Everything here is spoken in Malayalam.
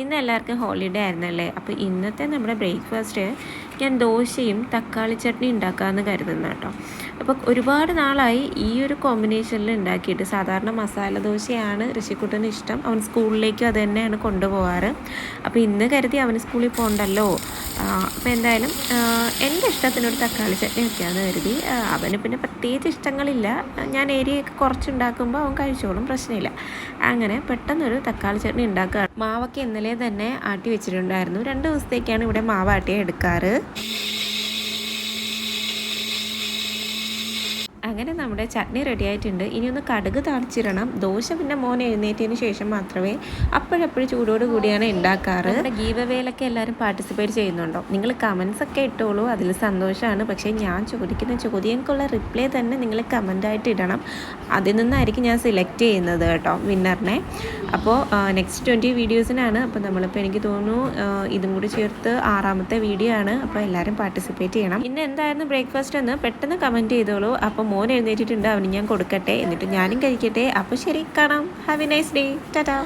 ഇന്ന് എല്ലാവർക്കും ഹോളിഡേ ആയിരുന്നല്ലേ. അപ്പോൾ ഇന്നത്തെ നമ്മുടെ ബ്രേക്ക്ഫാസ്റ്റ് ഞാൻ ദോശയും തക്കാളി ചട്നി ഉണ്ടാക്കാമെന്ന് കരുതുന്നു കേട്ടോ. അപ്പോൾ ഒരുപാട് നാളായി ഈ ഒരു കോമ്പിനേഷനിൽ ഉണ്ടാക്കിയിട്ട്. സാധാരണ മസാല ദോശയാണ് ഋഷിക്കുട്ടന് ഇഷ്ടം, അവൻ സ്കൂളിലേക്കും അത് തന്നെയാണ് കൊണ്ടുപോകാറ്. അപ്പോൾ ഇന്ന് കരുതി അവന് സ്കൂളിൽ പോകണ്ടല്ലോ, അപ്പോൾ എന്തായാലും എൻ്റെ ഇഷ്ടത്തിനൊരു തക്കാളി ചട്നി വെക്കാമെന്ന് കരുതി. അവന് പിന്നെ പ്രത്യേകിച്ച് ഇഷ്ടങ്ങളില്ല, ഞാൻ ഏരിയയൊക്കെ കുറച്ചുണ്ടാക്കുമ്പോൾ അവൻ കഴിച്ചോളും, പ്രശ്നമില്ല. അങ്ങനെ പെട്ടെന്നൊരു തക്കാളി ചട്നി ഉണ്ടാക്കുക. മാവൊക്കെ ഇന്നലെ തന്നെ ആട്ടി വെച്ചിട്ടുണ്ടായിരുന്നു. 2 ദിവസത്തേക്കാണ് ഇവിടെ മാവ് ആട്ടിയ എടുക്കാറ്. അങ്ങനെ നമ്മുടെ ചട്നി റെഡി ആയിട്ടുണ്ട്. ഇനി ഒന്ന് കടുക് താളിച്ചിടണം. ദോശ പിന്നെ മോൻ എഴുന്നേറ്റതിന് ശേഷം മാത്രമേ അപ്പോഴപ്പോഴും ചൂടോട് കൂടിയാണ് ഉണ്ടാക്കാറ്. നമ്മുടെ ഗീവവേയിലൊക്കെ എല്ലാവരും പാർട്ടിസിപ്പേറ്റ് ചെയ്യുന്നുണ്ടോ? നിങ്ങൾ കമൻസ് ഒക്കെ ഇട്ടോളൂ, അതിൽ സന്തോഷമാണ്. പക്ഷേ ഞാൻ ചോദിക്കുന്ന ചോദ്യങ്ങൾക്കുള്ള റിപ്ലൈ തന്നെ നിങ്ങൾ കമൻ്റായിട്ട് ഇടണം. അതിൽ നിന്നായിരിക്കും ഞാൻ സെലക്ട് ചെയ്യുന്നത് കേട്ടോ വിന്നറിനെ. അപ്പോൾ നെക്സ്റ്റ് 20 വീഡിയോസിനാണ്. അപ്പോൾ നമ്മളിപ്പോൾ എനിക്ക് തോന്നുന്നു ഇതും കൂടി ചേർത്ത് 6ാമത്തെ വീഡിയോ ആണ്. അപ്പോൾ എല്ലാവരും പാർട്ടിസിപ്പേറ്റ് ചെയ്യണം. ഇന്ന് എന്തായിരുന്നു ബ്രേക്ക്ഫാസ്റ്റ് എന്ന് പെട്ടെന്ന് കമൻറ്റ് ചെയ്തോളൂ. അപ്പോൾ മോൻ എഴുന്നേറ്റിട്ടുണ്ട്, അവന് ഞാൻ കൊടുക്കട്ടെ, എന്നിട്ട് ഞാനും കഴിക്കട്ടെ. അപ്പോൾ ശരി, കാണാം. Have A nice day. Tata.